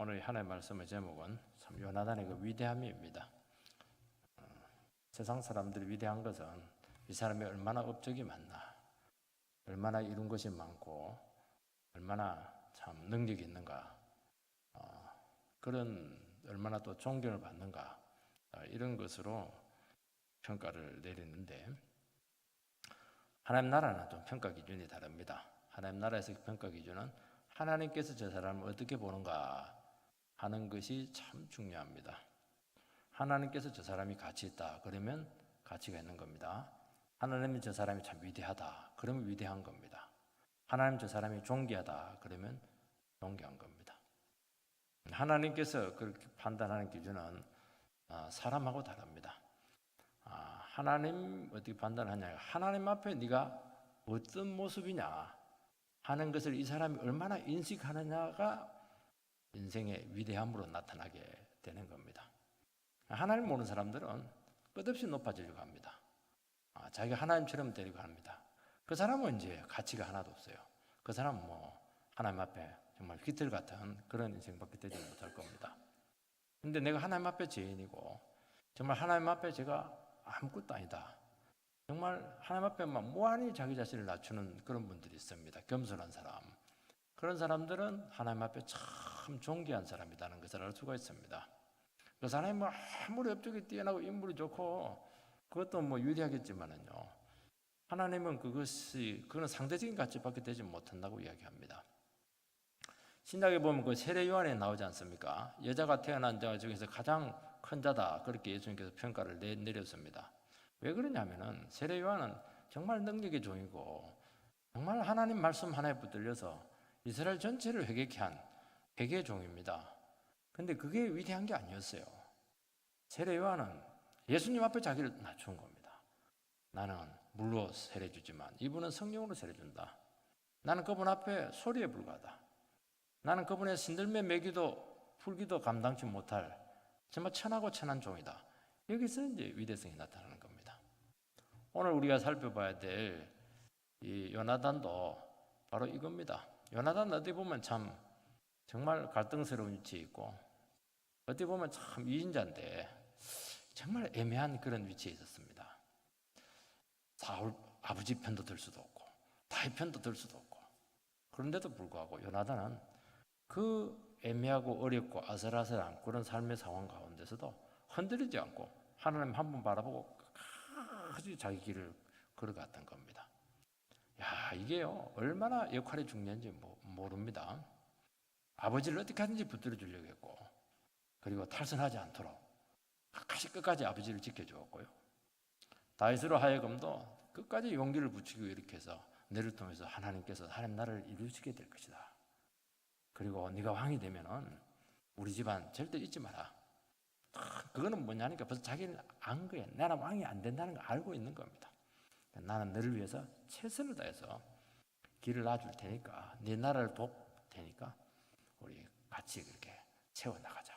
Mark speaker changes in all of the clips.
Speaker 1: 오늘 하나의 말씀의 제목은 참 요나단의 그 위대함입니다. 세상 사람들이 위대한 것은 이 사람이 얼마나 업적이 많나, 얼마나 이룬 것이 많고, 얼마나 참 능력이 있는가, 그런 얼마나 또 존경을 받는가, 이런 것으로 평가를 내리는데, 하나님 나라는 좀 평가 기준이 다릅니다. 하나님 나라에서 평가 기준은 하나님께서 저 사람을 어떻게 보는가 하는 것이 참 중요합니다. 하나님께서 저 사람이 가치 있다 그러면 가치가 있는 겁니다. 하나님이 저 사람이 참 위대하다 그러면 위대한 겁니다. 하나님 저 사람이 존귀하다 그러면 존귀한 겁니다. 하나님께서 그렇게 판단하는 기준은 사람하고 다릅니다. 하나님 어떻게 판단하냐, 하나님 앞에 네가 어떤 모습이냐 하는 것을 이 사람이 얼마나 인식하느냐가 인생의 위대함으로 나타나게 되는 겁니다. 하나님 모르는 사람들은 끝없이 높아지려고 합니다. 자기가 하나님처럼 되려고 합니다. 그 사람은 이제 가치가 하나도 없어요. 그 사람은 하나님 앞에 정말 깃털 같은 그런 인생밖에 되지 못할 겁니다. 근데 내가 하나님 앞에 죄인이고 정말 하나님 앞에 제가 아무것도 아니다, 정말 하나님 앞에만 무한히 자기 자신을 낮추는 그런 분들이 있습니다. 겸손한 사람, 그런 사람들은 하나님 앞에 참 존귀한 사람이라는 것을 알 수가 있습니다. 그 사람이 아무리 업적이 뛰어나고 인물이 좋고 그것도 위대하겠지만은요, 하나님은 그거는 상대적인 가치밖에 되지 못한다고 이야기합니다. 신약에 보면 그 세례 요한에 나오지 않습니까? 여자가 태어난 자 중에서 가장 큰 자다, 그렇게 예수님께서 평가를 내렸습니다. 왜 그러냐면은 세례 요한은 정말 능력의 종이고 정말 하나님 말씀 하나에 붙들려서 이스라엘 전체를 회개케 한 회개의 종입니다. 근데 그게 위대한 게 아니었어요. 세례 요한은 예수님 앞에 자기를 낮춘 겁니다. 나는 물로 세례 주지만 이분은 성령으로 세례 준다. 나는 그분 앞에 소리에 불과하다. 나는 그분의 신들매 매기도 풀기도 감당치 못할 정말 천하고 천한 종이다. 여기서 이제 위대성이 나타나는 겁니다. 오늘 우리가 살펴봐야 될 이 요나단도 바로 이겁니다. 요나단 어디 보면 참 정말 갈등스러운 위치에 있고 어디 보면 참 위인자인데 정말 애매한 그런 위치에 있었습니다. 사울 아버지 편도 들 수도 없고 다윗 편도 들 수도 없고, 그런데도 불구하고 요나단은 그 애매하고 어렵고 아슬아슬한 그런 삶의 상황 가운데서도 흔들리지 않고 하나님 한 번 바라보고 끝까지 자기 길을 걸어갔던 겁니다. 이게요 얼마나 역할이 중요한지 모릅니다. 아버지를 어떻게 하든지 붙들어 주려고 했고, 그리고 탈선하지 않도록 끝까지 아버지를 지켜주었고요. 다윗으로 하여금도 끝까지 용기를 붙이고 이렇게 해서 너를 통해서 하나님께서 하나님 나라를 이루시게 될 것이다. 그리고 네가 왕이 되면은 우리 집안 절대 잊지 마라. 그거는 뭐냐니까 벌써 자기는 안 거예요. 나는 왕이 안 된다는 걸 알고 있는 겁니다. 나는 너를 위해서 최선을 다해서 길을 놔줄 테니까, 네 나라를 돕 테니까 우리 같이 그렇게 채워나가자.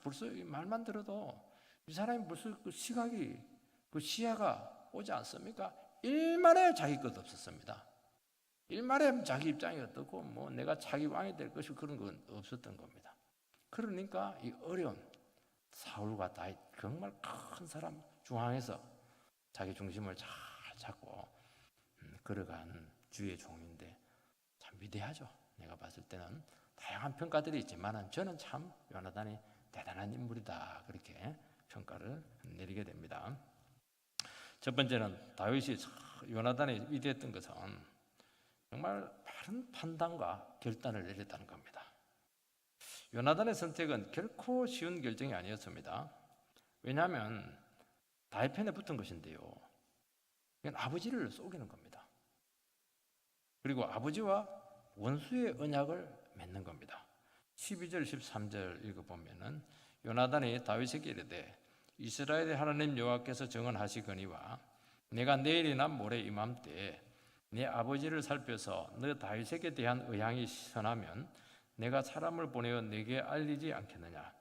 Speaker 1: 벌써 이 말만 들어도 이 사람이 벌써 그 시각이, 그 시야가 오지 않습니까? 일말에 자기 것 없었습니다. 일말에 자기 입장이 어떻고 내가 자기 왕이 될 것이 그런 건 없었던 겁니다. 그러니까 이 어려운 사울과 다윗, 정말 큰 사람 중앙에서 자기 중심을 잘 잡고 걸어간 주의 종인데 참 위대하죠. 내가 봤을 때는 다양한 평가들이 있지만 저는 참 요나단이 대단한 인물이다, 그렇게 평가를 내리게 됩니다. 첫 번째는 다윗이 요나단이 위대했던 것은 정말 바른 판단과 결단을 내렸다는 겁니다. 요나단의 선택은 결코 쉬운 결정이 아니었습니다. 왜냐하면 다윗 편에 붙은 것인데요, 이건 아버지를 속이는 겁니다. 그리고 아버지와 원수의 언약을 맺는 겁니다. 12절 13절 읽어보면은 요나단이 다윗에게 이르되 이스라엘의 하나님 여호와께서 정언하시거니와 내가 내일이나 모레 이맘때에 내 아버지를 살펴서 너 다윗에게 대한 의향이 선하면 내가 사람을 보내어 내게 알리지 않겠느냐.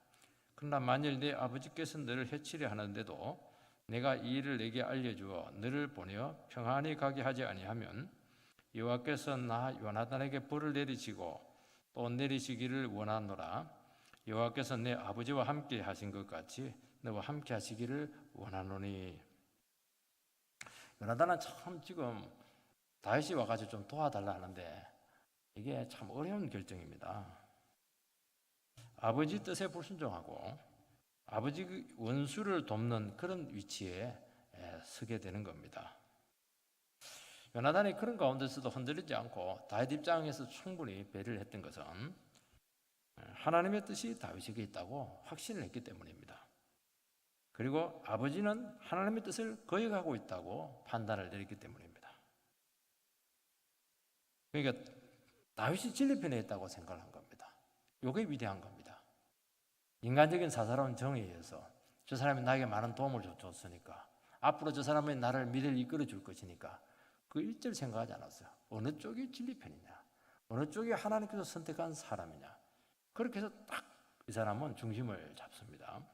Speaker 1: 그러나 만일 내 아버지께서 너를 해치려 하는데도 내가 이 일을 내게 알려주어 너를 보내어 평안히 가게 하지 아니하면 여호와께서 나 요나단에게 벌을 내리시고 또 내리시기를 원하노라. 여호와께서 내 아버지와 함께 하신 것 같이 너와 함께 하시기를 원하노니. 요나단은 참 지금 다윗이 와가지고 좀 도와달라 하는데 이게 참 어려운 결정입니다. 아버지 뜻에 불순종하고 아버지 원수를 돕는 그런 위치에 서게 되는 겁니다. 요나단이 그런 가운데서도 흔들리지 않고 다윗 입장에서 충분히 배려를 했던 것은 하나님의 뜻이 다윗에게 있다고 확신을 했기 때문입니다. 그리고 아버지는 하나님의 뜻을 거역하고 있다고 판단을 내렸기 때문입니다. 그러니까 다윗이 진리 편에 있다고 생각을 한 겁니다. 이게 위대한 겁니다. 인간적인 사사로운 정의에 의해서 저 사람이 나에게 많은 도움을 줬으니까 앞으로 저 사람이 나를 미래를 이끌어 줄 것이니까 그 일절 생각하지 않았어요. 어느 쪽이 진리 편이냐, 어느 쪽이 하나님께서 선택한 사람이냐, 그렇게 해서 딱 이 사람은 중심을 잡습니다.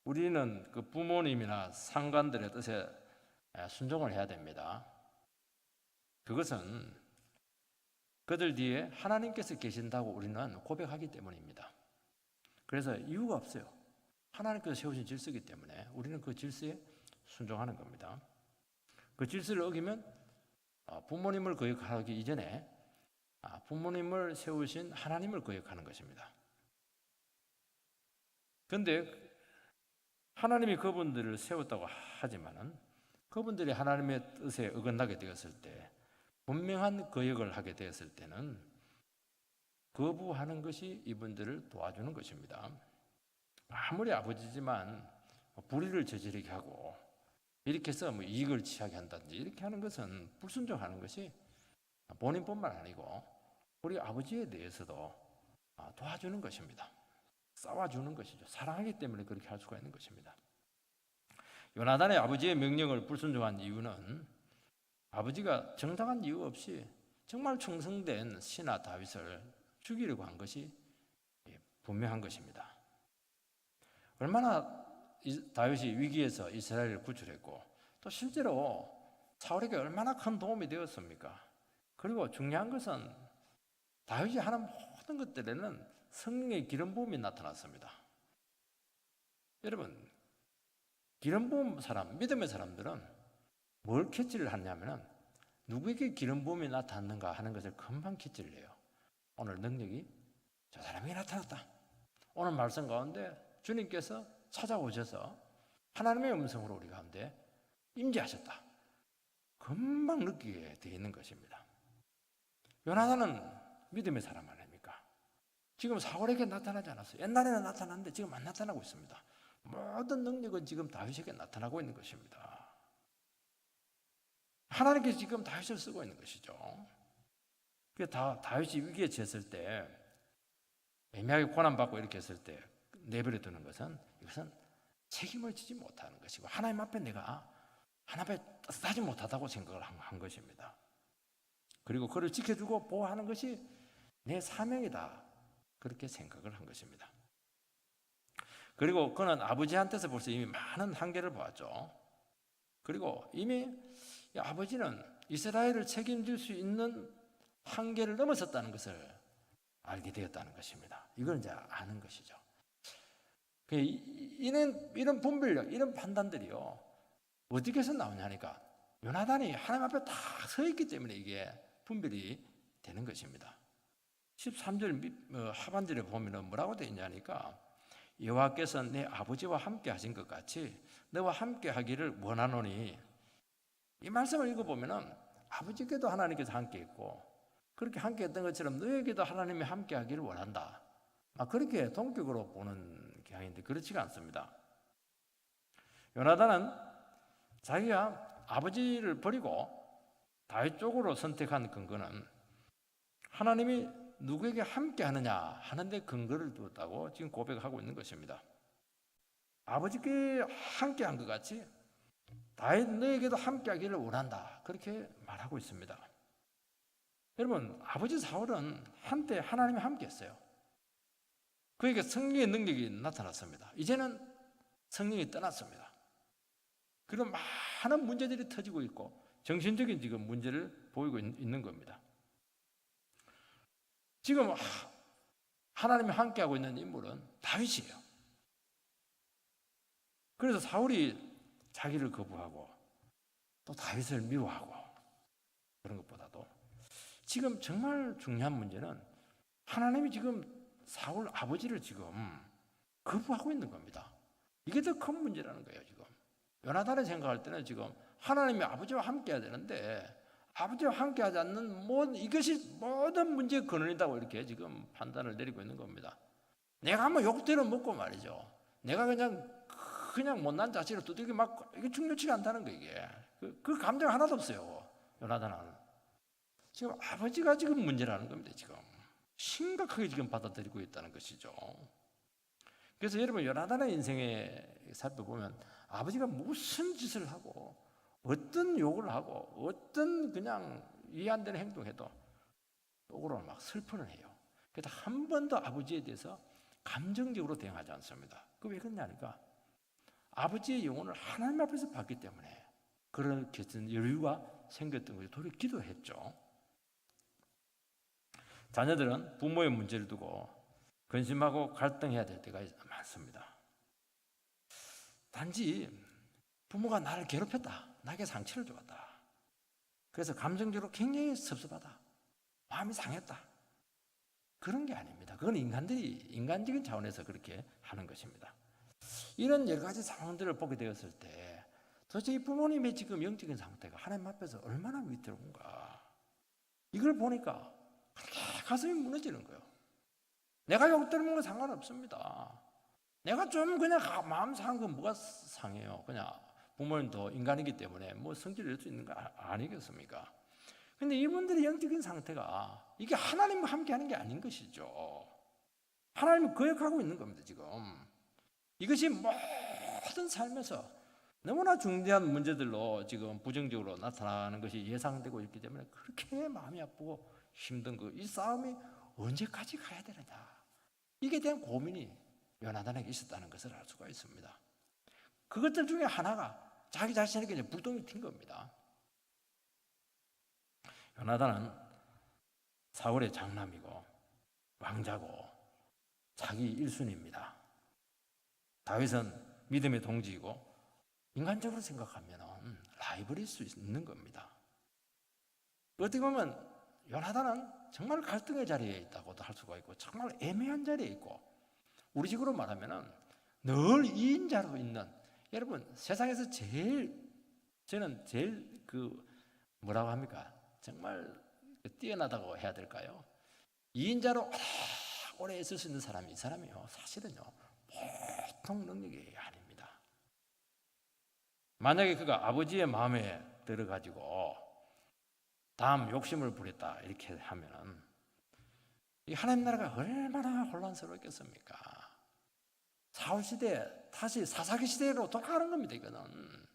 Speaker 1: 우리는 그 부모님이나 상관들의 뜻에 순종을 해야 됩니다. 그것은 그들 뒤에 하나님께서 계신다고 우리는 고백하기 때문입니다. 그래서 이유가 없어요. 하나님께서 세우신 질서이기 때문에 우리는 그 질서에 순종하는 겁니다. 그 질서를 어기면 부모님을 거역하기 이전에 부모님을 세우신 하나님을 거역하는 것입니다. 그런데 하나님이 그분들을 세웠다고 하지만은 그분들이 하나님의 뜻에 어긋나게 되었을 때, 분명한 거역을 하게 되었을 때는 거부하는 것이 이분들을 도와주는 것입니다. 아무리 아버지지만 불의를 저지르게 하고 이렇게 해서 이익을 취하게 한다든지 이렇게 하는 것은 불순종하는 것이 본인뿐만 아니고 우리 아버지에 대해서도 도와주는 것입니다. 싸워주는 것이죠. 사랑하기 때문에 그렇게 할 수가 있는 것입니다. 요나단의 아버지의 명령을 불순종한 이유는 아버지가 정당한 이유 없이 정말 충성된 신하 다윗을 죽이려고 한 것이 분명한 것입니다. 얼마나 다윗이 위기에서 이스라엘을 구출했고 또 실제로 사울에게 얼마나 큰 도움이 되었습니까? 그리고 중요한 것은 다윗이 하는 모든 것들에는 성령의 기름 부음이 나타났습니다. 여러분, 기름 부음 사람, 믿음의 사람들은 뭘 캐치를 하냐면은 누구에게 기름 부음이 나타났는가 하는 것을 금방 캐치를 해요. 오늘 능력이 저 사람에게 나타났다. 오늘 말씀 가운데 주님께서 찾아오셔서 하나님의 음성으로 우리 가운데 임재하셨다. 금방 느끼게 되어 있는 것입니다. 요나단은 믿음의 사람 아닙니까? 지금 사울에게 나타나지 않았어요. 옛날에는 나타났는데 지금 안 나타나고 있습니다. 모든 능력은 지금 다윗에게 나타나고 있는 것입니다. 하나님께서 지금 다윗을 쓰고 있는 것이죠. 다윗이 위기에 처했을 때, 애매하게 고난받고 이렇게 했을 때 내버려 두는 것은 이것은 책임을 지지 못하는 것이고 하나님 앞에 내가 하나님 앞에 따뜻하지 못하다고 생각을 한 것입니다. 그리고 그를 지켜주고 보호하는 것이 내 사명이다. 그렇게 생각을 한 것입니다. 그리고 그는 아버지한테서 벌써 이미 많은 한계를 보았죠. 그리고 이미 아버지는 이스라엘을 책임질 수 있는 한계를 넘어섰다는 것을 알게 되었다는 것입니다. 이걸 이제 아는 것이죠. 이런 분별력, 이런 판단들이요 어떻게 해서 나오냐니까 요나단이 하나님 앞에 다 서 있기 때문에 이게 분별이 되는 것입니다. 13절 하반절에 보면 뭐라고 되어 있냐니까 여호와께서 내 아버지와 함께 하신 것 같이 너와 함께 하기를 원하노니. 이 말씀을 읽어보면 아버지께도 하나님께서 함께 있고 그렇게 함께 했던 것처럼 너에게도 하나님이 함께 하기를 원한다. 그렇게 동격으로 보는 경향인데 그렇지가 않습니다. 요나단은 자기가 아버지를 버리고 다윗 쪽으로 선택한 근거는 하나님이 누구에게 함께 하느냐 하는데 근거를 두었다고 지금 고백하고 있는 것입니다. 아버지께 함께 한 것 같이 다윗 너에게도 함께 하기를 원한다. 그렇게 말하고 있습니다. 여러분, 아버지 사울은 한때 하나님이 함께 했어요. 그에게 성령의 능력이 나타났습니다. 이제는 성령이 떠났습니다. 그런 많은 문제들이 터지고 있고 정신적인 지금 문제를 보이고 있는 겁니다. 지금 하나님이 함께하고 있는 인물은 다윗이에요. 그래서 사울이 자기를 거부하고 또 다윗을 미워하고 그런 것보다도 지금 정말 중요한 문제는 하나님이 지금 사울 아버지를 지금 거부하고 있는 겁니다. 이게 더 큰 문제라는 거예요. 지금 요나단이 생각할 때는 지금 하나님이 아버지와 함께해야 되는데 아버지와 함께하지 않는 이것이 모든 문제의 근원이라고 이렇게 지금 판단을 내리고 있는 겁니다. 내가 한번 욕대로 먹고 말이죠. 내가 그냥 못난 자식을 두들겨 맞고 이게 중요치가 않다는 거 이게 그 감정 하나도 없어요. 요나단은 지금 아버지가 지금 문제라는 겁니다. 지금 심각하게 지금 받아들이고 있다는 것이죠. 그래서 여러분 요나단의 인생에 살펴보면 아버지가 무슨 짓을 하고 어떤 욕을 하고 어떤 그냥 이해 안 되는 행동해도 속으로 막 슬퍼는 해요. 그래서 한 번도 아버지에 대해서 감정적으로 대응하지 않습니다. 그 왜 그러냐니까 아버지의 영혼을 하나님 앞에서 받기 때문에 그렇게 여유가 생겼던 거죠. 도리어 기도했죠. 자녀들은 부모의 문제를 두고 근심하고 갈등해야 될 때가 많습니다. 단지 부모가 나를 괴롭혔다, 나에게 상처를 주었다. 그래서 감정적으로 굉장히 섭섭하다, 마음이 상했다. 그런 게 아닙니다. 그건 인간적인 차원에서 그렇게 하는 것입니다. 이런 여러 가지 상황들을 보게 되었을 때 도대체 이 부모님의 지금 영적인 상태가 하나님 앞에서 얼마나 위태로운가. 이걸 보니까 가슴이 무너지는 거예요. 내가 욕 들은 건 상관없습니다. 내가 좀 그냥 마음 상한 건 뭐가 상해요. 그냥 부모님도 인간이기 때문에 뭐 성질을 낼 수 있는 거 아니겠습니까? 근데 이분들의 영적인 상태가 이게 하나님과 함께 하는 게 아닌 것이죠. 하나님이 거역하고 있는 겁니다, 지금. 이것이 모든 삶에서 너무나 중대한 문제들로 지금 부정적으로 나타나는 것이 예상되고 있기 때문에 그렇게 마음이 아프고 힘든 이 싸움이 언제까지 가야 되느냐. 이게 대한 고민이 요나단에게 있었다는 것을 알 수가 있습니다. 그것들 중에 하나가 자기 자신에게 이제 불똥이 튄 겁니다. 요나단은 사울의 장남이고 왕자고 자기 1순위입니다. 다윗은 믿음의 동지이고 인간적으로 생각하면 라이벌일 수 있는 겁니다. 어떻게 보면 요나단은 정말 갈등의 자리에 있다고도 할 수가 있고 정말 애매한 자리에 있고 우리 식으로 말하면 늘 2인자로 있는 여러분 세상에서 저는 제일 뭐라고 합니까? 정말 뛰어나다고 해야 될까요? 2인자로 오래 있을 수 있는 사람이 이 사람이요. 사실은요. 보통 능력이 아닙니다. 만약에 그가 아버지의 마음에 들어가지고 다음 욕심을 부렸다 이렇게 하면 이 하나님 나라가 얼마나 혼란스러웠겠습니까? 사울 시대 다시 사사기 시대로 돌아가는 겁니다. 이거는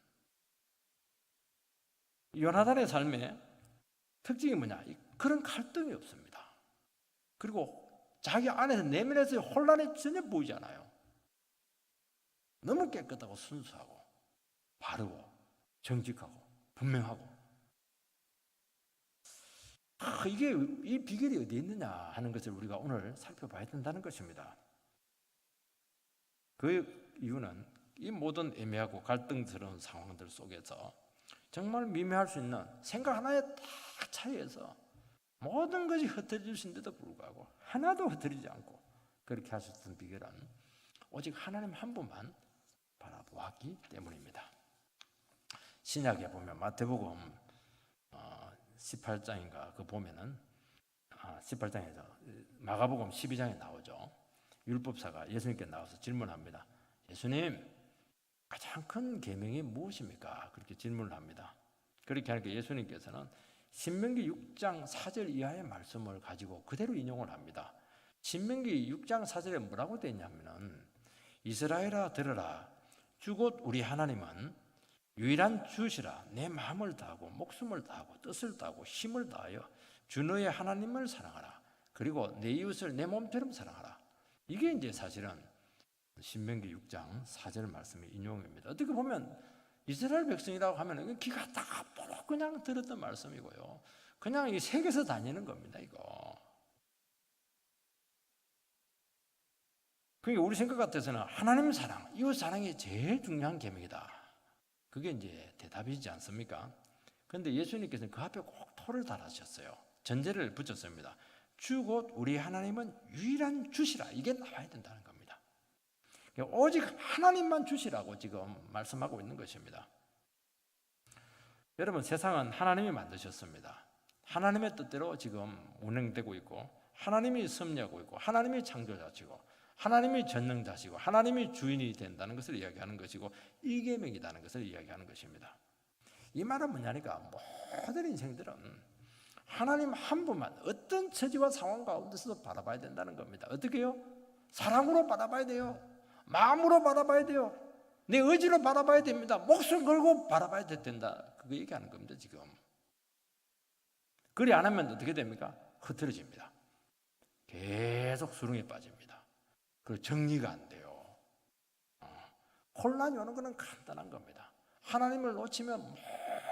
Speaker 1: 요나단의 삶의 특징이 뭐냐? 그런 갈등이 없습니다. 그리고 자기 안에서 내면에서 혼란이 전혀 보이지 않아요. 너무 깨끗하고 순수하고 바르고 정직하고 분명하고 이게 이 비결이 어디 있느냐 하는 것을 우리가 오늘 살펴봐야 된다는 것입니다. 그 이유는 이 모든 애매하고 갈등스러운 상황들 속에서 정말 미묘할 수 있는 생각 하나의 딱 차이에서 모든 것이 흩어질 수 있는데도 불구하고 하나도 흩어지지 않고 그렇게 하셨던 비결은 오직 하나님 한 분만 바라보았기 때문입니다. 신약에 보면 마태복음 18장인가 보면은 18장에서 마가복음 12장에 나오죠. 율법사가 예수님께 나와서 질문합니다. 예수님, 가장 큰 계명이 무엇입니까? 그렇게 질문을 합니다. 그렇게 하니까 예수님께서는 신명기 6장 4절 이하의 말씀을 가지고 그대로 인용을 합니다. 신명기 6장 4절에 뭐라고 되어 있냐면은 이스라엘아 들으라 주곧 우리 하나님은 유일한 주시라 내 마음을 다하고 목숨을 다하고 뜻을 다하고 힘을 다하여 주 너의 하나님을 사랑하라. 그리고 내 이웃을 내 몸처럼 사랑하라. 이게 이제 사실은 신명기 6장 4절 말씀의 인용입니다. 어떻게 보면 이스라엘 백성이라고 하면 귀가 딱 그냥 들었던 말씀이고요. 그냥 이 세계에서 다니는 겁니다. 이거. 그러니까 우리 생각 같아서는 하나님 사랑, 이웃 사랑이 제일 중요한 계명이다. 그게 이제 대답이지 않습니까? 그런데 예수님께서는 그 앞에 꼭 토를 달아주셨어요. 전제를 붙였습니다. 주 곧 우리 하나님은 유일한 주시라. 이게 나와야 된다는 겁니다. 오직 하나님만 주시라고 지금 말씀하고 있는 것입니다. 여러분, 세상은 하나님이 만드셨습니다. 하나님의 뜻대로 지금 운행되고 있고, 하나님이 섭리하고 있고, 하나님이 창조자시고, 하나님이 전능자시고, 하나님이 주인이 된다는 것을 이야기하는 것이고, 일계명이라는 것을 이야기하는 것입니다. 이 말은 뭐냐니까 모든 인생들은 하나님 한 분만 어떤 처지와 상황 가운데서도 바라봐야 된다는 겁니다. 어떻게요? 사랑으로 바라봐야 돼요. 마음으로 바라봐야 돼요. 내 의지로 바라봐야 됩니다. 목숨 걸고 바라봐야 된다. 그거 얘기하는 겁니다, 지금. 그리 안 하면 어떻게 됩니까? 흐트러집니다. 계속 수렁에 빠집니다. 그리고 정리가 안 돼요. 혼란이 오는 것은 간단한 겁니다. 하나님을 놓치면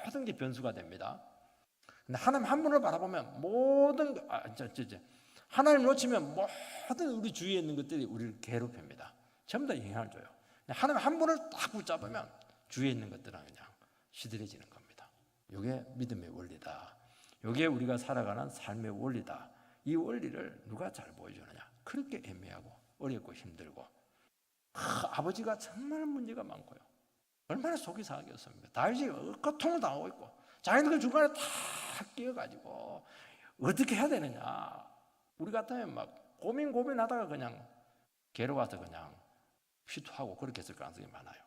Speaker 1: 모든 게 변수가 됩니다. 근데 하나님 한 분을 바라보면 모든 하나님을 놓치면 모든 우리 주위에 있는 것들이 우리를 괴롭힙니다. 전부 다 영향을 줘요. 하나님 한 분을 딱 붙잡으면 주위에 있는 것들은 그냥 시들해지는 겁니다. 이게 믿음의 원리다. 이게 우리가 살아가는 삶의 원리다. 이 원리를 누가 잘 보여주느냐? 그렇게 애매하고 어렵고 힘들고 아버지가 정말 문제가 많고요. 얼마나 속이 상하겠습니까? 다윗이 고통을 당하고 있고 자기는 그 중간에 다 끼어가지고 어떻게 해야 되느냐? 우리 같으면 막 고민하다가 그냥 괴로워서 그냥 휘투하고 그렇게 했을 가능성이 많아요.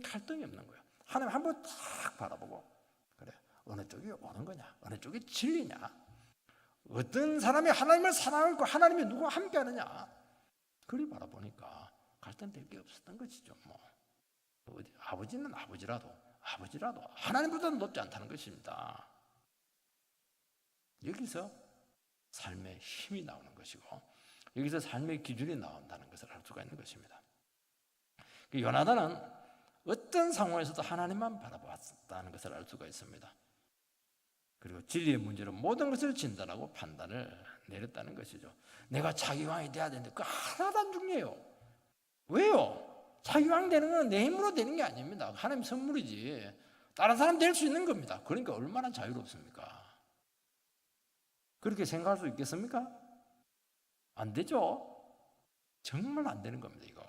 Speaker 1: 갈등이 없는 거예요. 하나님 한 번 딱 바라보고 그래, 어느 쪽이 오는 거냐? 어느 쪽이 진리냐? 어떤 사람이 하나님을 사랑하고 하나님이 누구와 함께 하느냐? 그리 바라보니까 갈등될 게 없었던 것이죠. 아버지는 아버지라도 하나님보다는 높지 않다는 것입니다. 여기서 삶의 힘이 나오는 것이고 여기서 삶의 기준이 나온다는 것을 알 수가 있는 것입니다. 요나단은 어떤 상황에서도 하나님만 바라보았다는 것을 알 수가 있습니다. 그리고 진리의 문제로 모든 것을 진단하고 판단을 내렸다는 것이죠. 내가 자기왕이 돼야 되는데 그거 하나도 안 중요해요. 왜요? 자기왕 되는 건 내 힘으로 되는 게 아닙니다. 하나님 선물이지. 다른 사람 될 수 있는 겁니다. 그러니까 얼마나 자유롭습니까? 그렇게 생각할 수 있겠습니까? 안 되죠? 정말 안 되는 겁니다, 이거.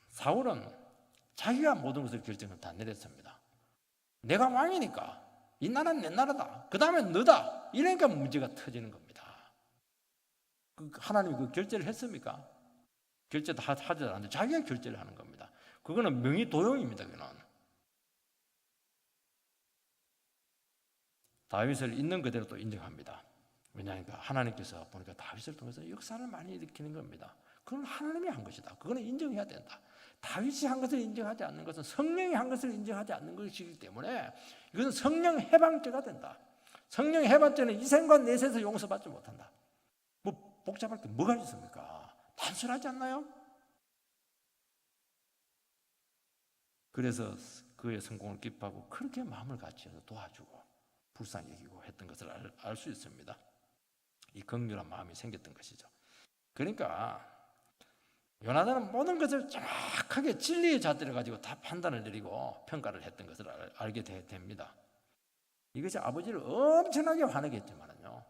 Speaker 1: 사울은 자기가 모든 것을 결정을 다 내렸습니다. 내가 왕이니까 이 나라는 내 나라다. 그 다음에 너다. 이러니까 문제가 터지는 겁니다. 하나님이 그 결제를 했습니까? 결제도 하지 않는데 자기가 결제를 하는 겁니다. 그거는 명의도용입니다. 그거는. 다윗을 있는 그대로 또 인정합니다. 왜냐하면 하나님께서 보니까 다윗을 통해서 역사를 많이 일으키는 겁니다. 그건 하나님이 한 것이다. 그거는 인정해야 된다. 다윗이 한 것을 인정하지 않는 것은 성령이 한 것을 인정하지 않는 것이기 때문에 이것은 성령 해방죄가 된다. 성령 해방죄는 이생과 내세에서 용서받지 못한다. 뭐 복잡할 게 뭐가 있습니까? 단순하지 않나요? 그래서 그의 성공을 기뻐하고 그렇게 마음을 같이해서 도와주고 불쌍히 여기고 했던 것을 알 수 있습니다. 이 긍휼한 마음이 생겼던 것이죠. 그러니까 요나단은 모든 것을 정확하게 진리의 잣대를 가지고 다 판단을 내리고 평가를 했던 것을 알게 됩니다. 이것이 아버지를 엄청나게 화나게 했지만요,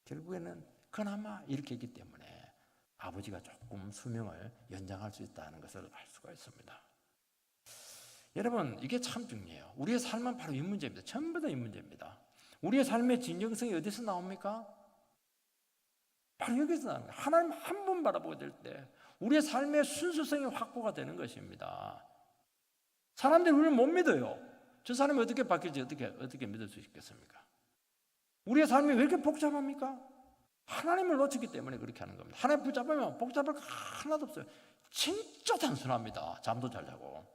Speaker 1: 결국에는 그나마 이렇게 했기 때문에 아버지가 조금 수명을 연장할 수 있다는 것을 알 수가 있습니다. 여러분, 이게 참 중요해요. 우리의 삶은 바로 이 문제입니다. 전부 다 이 문제입니다. 우리의 삶의 진정성이 어디서 나옵니까? 바로 여기서 나옵니다. 하나님 한 분 바라보게 될 때 우리의 삶의 순수성이 확보가 되는 것입니다. 사람들이 우리를 못 믿어요. 저 사람이 어떻게 바뀔지 어떻게 믿을 수 있겠습니까? 우리의 삶이 왜 이렇게 복잡합니까? 하나님을 놓쳤기 때문에 그렇게 하는 겁니다. 하나님 붙잡으면 복잡할 거 하나도 없어요. 진짜 단순합니다. 잠도 잘 자고.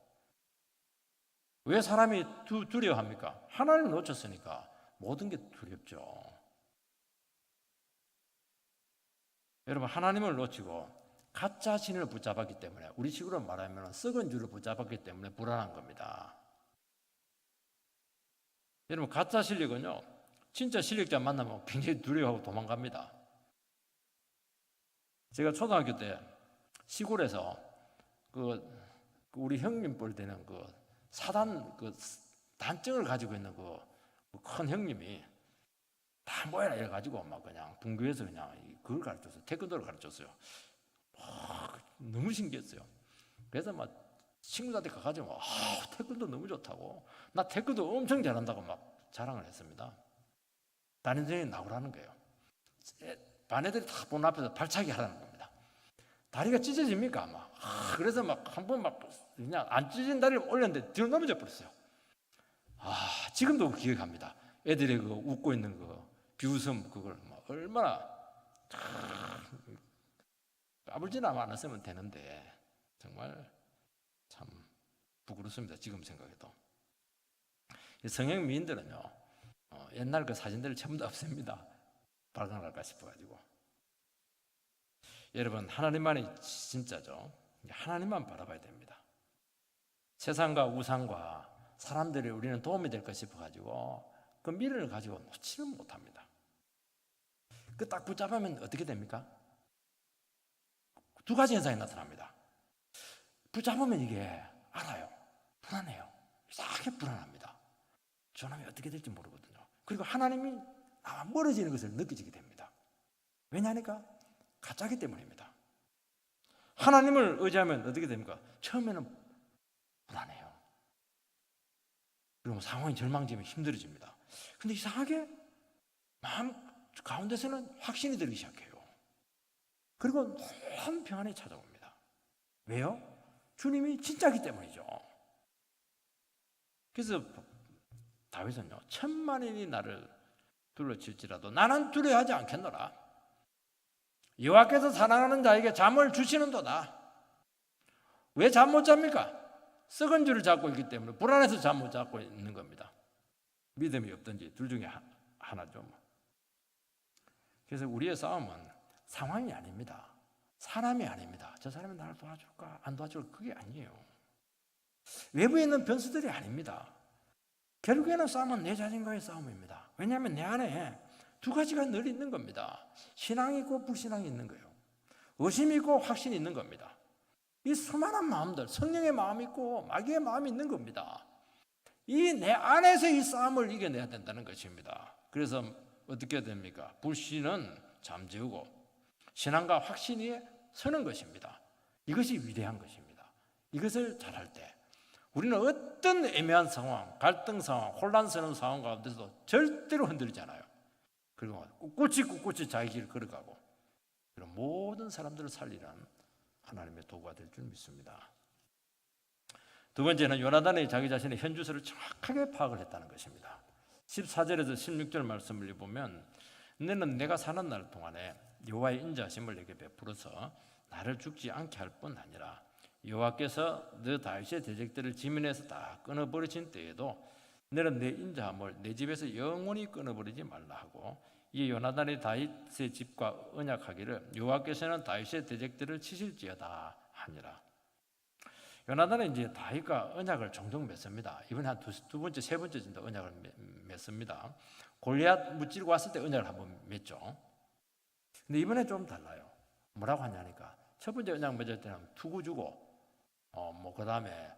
Speaker 1: 왜 사람이 두려워합니까? 하나님을 놓쳤으니까 모든 게 두렵죠. 여러분, 하나님을 놓치고 가짜 신을 붙잡았기 때문에, 우리 식으로 말하면 썩은 줄을 붙잡았기 때문에 불안한 겁니다. 여러분, 가짜 실력은요, 진짜 실력자 만나면 굉장히 두려워하고 도망갑니다. 제가 초등학교 때 시골에서 우리 형님 뻘 되는 사단 단증을 가지고 있는 큰 형님이 다 모여라 이래가지고 막 그냥 분교에서 그냥 그걸 가르쳤어요. 태권도를 가르쳤어요. 너무 신기했어요. 그래서 막 친구들한테 가가지고 막 태권도 너무 좋다고, 나 태권도 엄청 잘한다고 막 자랑을 했습니다. 담임선생님이 나오라는 거예요. 반 애들이 다 보는 앞에서 발차기 하라는 겁니다. 다리가 찢어집니까? 그래서 막 한 번 막 그냥 안 찢어진 다리를 올렸는데 뒤로 넘어져 버렸어요. 지금도 기억합니다. 애들이 웃고 있는 비웃음, 그걸 얼마나 까불지나 않았으면 되는데 정말 참 부끄럽습니다. 지금 생각해도. 성형 미인들은요, 옛날 사진들을 전부 다 없앱니다. 발광할까 싶어가지고. 여러분, 하나님만이 진짜죠. 하나님만 바라봐야 됩니다. 세상과 우상과 사람들이 우리는 도움이 될 것 싶어가지고 그 미련을 가지고 놓지는 못합니다. 딱 붙잡으면 어떻게 됩니까? 두 가지 현상이 나타납니다. 붙잡으면 이게 알아요. 불안해요. 이상하게 불안합니다. 저놈이 어떻게 될지 모르거든요. 그리고 하나님이 나와 멀어지는 것을 느껴지게 됩니다. 왜냐하니까 가짜기 때문입니다. 하나님을 의지하면 어떻게 됩니까? 처음에는 불안해요. 그리고 상황이 절망지면 힘들어집니다. 근데 이상하게 마음 가운데서는 확신이 들기 시작해요. 그리고 놀라운 평안이 찾아옵니다. 왜요? 주님이 진짜이기 때문이죠. 그래서 다윗은요, 1000만인이 나를 둘러칠지라도 나는 두려워하지 않겠노라. 여호와께서 사랑하는 자에게 잠을 주시는도다. 왜 잠 못 잡니까? 썩은 줄을 잡고 있기 때문에 불안해서 잠 못 잡고 있는 겁니다. 믿음이 없든지 둘 중에 하나죠. 그래서 우리의 싸움은 상황이 아닙니다. 사람이 아닙니다. 저 사람이 나를 도와줄까 안 도와줄까, 그게 아니에요. 외부에 있는 변수들이 아닙니다. 결국에는 싸움은 내 자신과의 싸움입니다. 왜냐하면 내 안에 두 가지가 늘 있는 겁니다. 신앙이 있고 불신앙이 있는 거예요. 의심이 있고 확신이 있는 겁니다. 이 수많은 마음들, 성령의 마음이 있고 마귀의 마음이 있는 겁니다. 이 내 안에서 이 싸움을 이겨내야 된다는 것입니다. 그래서 어떻게 됩니까? 불신은 잠재우고 신앙과 확신이 서는 것입니다. 이것이 위대한 것입니다. 이것을 잘할 때 우리는 어떤 애매한 상황, 갈등 상황, 혼란스러운 상황 가운데서도 절대로 흔들리지 않아요. 그리고 꿋꿋이 자기 길을 걸어가고 그런 모든 사람들을 살리는 하나님의 도구가 될 줄 믿습니다. 두 번째는 요나단이 자기 자신의 현주소를 정확하게 파악을 했다는 것입니다. 14절에서 16절 말씀을 보면, 너는 내가 사는 날 동안에 여호와의 인자하심을 내게 베풀어서 나를 죽지 않게 할 뿐 아니라 여호와께서 너 다윗의 대적들을 지면에서 다 끊어버리신 때에도 너는 내 인자함을 내 집에서 영원히 끊어버리지 말라 하고, 이 요나단이 다윗의 집과 언약하기를 여호와께서는 다윗의 대적들을 치실지어다 하니라. 요나단은 이제 다윗과 언약을 종종 맺습니다. 이번에 한 두 번째, 세 번째 정도 언약을 맺습니다. 골리앗 무찌르고 왔을 때 언약을 한번 맺죠. 근데 이번에 좀 달라요. 뭐라고 하냐니까, 첫 번째 언약 맺을 때는 투구 주고, 그 다음에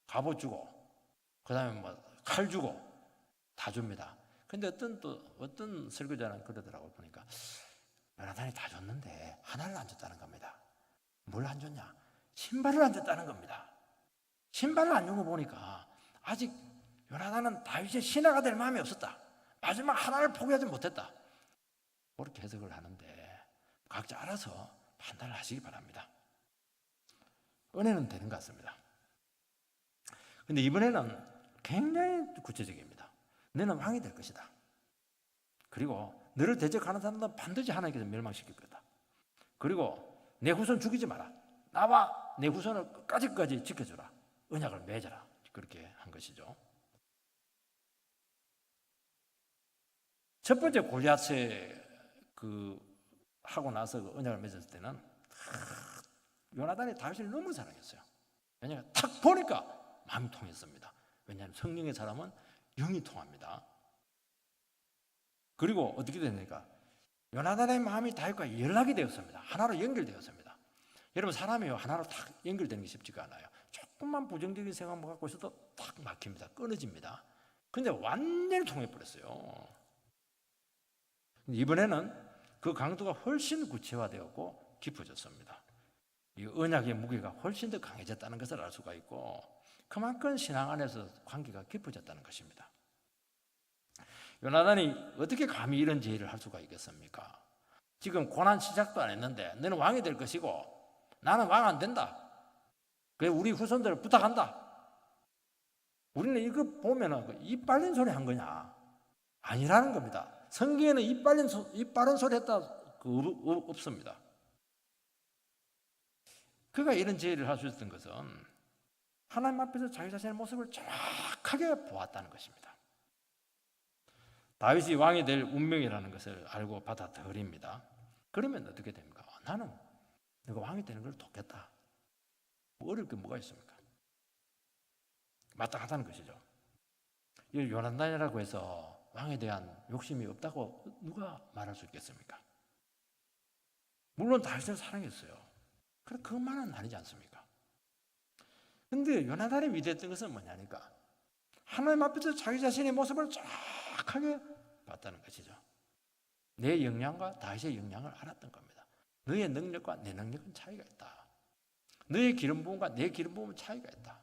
Speaker 1: 갑옷 주고, 그 다음에 칼 주고 다 줍니다. 근데 어떤 설교자는 그러더라고요. 보니까 요나단이 다 줬는데 하나를 안 줬다는 겁니다. 뭘 안 줬냐? 신발을 안 줬다는 겁니다. 신발을 안 준 거 보니까 아직 요나단은 다윗의 신하가 될 마음이 없었다. 마지막 하나를 포기하지 못했다. 그렇게 해석을 하는데 각자 알아서 판단을 하시기 바랍니다. 은혜는 되는 것 같습니다. 근데 이번에는 굉장히 구체적입니다. 너는 왕이 될 것이다. 그리고 너를 대적하는 사람들은 반드시 하나님께서 멸망시킬 거다. 그리고 내 후손 죽이지 마라. 나와 내 후손을 끝까지 지켜주라. 언약을 맺어라. 그렇게 한 것이죠. 첫 번째 골리앗에 하고 나서 언약을 맺었을 때는 요나단이 다윗을 너무 사랑했어요. 왜냐하면 탁 보니까 마음이 통했습니다. 왜냐하면 성령의 사람은 영이 통합니다. 그리고 어떻게 됩니까? 요나단의 마음이 다윗과 연락이 되었습니다. 하나로 연결되었습니다. 여러분, 사람이 하나로 딱 연결되는 게 쉽지가 않아요. 조금만 부정적인 생각만 갖고 있어도 딱 막힙니다. 끊어집니다. 근데 완전히 통해버렸어요. 이번에는 그 강도가 훨씬 구체화되었고 깊어졌습니다. 이 언약의 무게가 훨씬 더 강해졌다는 것을 알 수가 있고, 그만큼 신앙 안에서 관계가 깊어졌다는 것입니다. 요나단이 어떻게 감히 이런 제의를 할 수가 있겠습니까? 지금 고난 시작도 안 했는데 너는 왕이 될 것이고 나는 왕 안 된다. 그래, 우리 후손들을 부탁한다. 우리는 이거 보면은 입 빨린 소리 한 거냐? 아니라는 겁니다. 성경에는 입 빠른 소리 했다 없습니다. 그가 이런 제의를 할 수 있었던 것은 하나님 앞에서 자기 자신의 모습을 정확하게 보았다는 것입니다. 다윗이 왕이 될 운명이라는 것을 알고 받아들입니다. 그러면 어떻게 됩니까? 나는 내가 왕이 되는 걸 돕겠다. 어려울 게 뭐가 있습니까? 마땅하다는 것이죠. 이 요나단이라고 해서 왕에 대한 욕심이 없다고 누가 말할 수 있겠습니까? 물론 다윗을 사랑했어요. 그래, 그것만은 아니지 않습니까? 근데 요나단이 위대했던 것은 뭐냐니까, 하나님 앞에서 자기 자신의 모습을 정확하게 봤다는 것이죠. 내 역량과 다윗의 역량을 알았던 겁니다. 너의 능력과 내 능력은 차이가 있다. 너의 기름 부음과 내 기름 부음은 차이가 있다.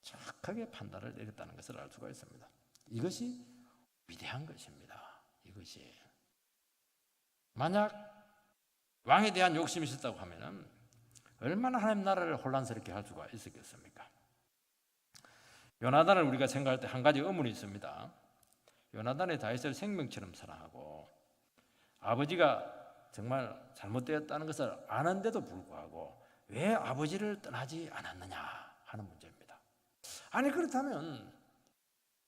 Speaker 1: 정확하게 판단을 내렸다는 것을 알 수가 있습니다. 이것이 위대한 것입니다. 이것이. 만약 왕에 대한 욕심이 있었다고 하면은 얼마나 하나님 나라를 혼란스럽게 할 수가 있었겠습니까? 요나단을 우리가 생각할 때 한 가지 의문이 있습니다. 요나단이 다윗을 생명처럼 사랑하고 아버지가 정말 잘못되었다는 것을 아는데도 불구하고 왜 아버지를 떠나지 않았느냐 하는 문제입니다. 아니, 그렇다면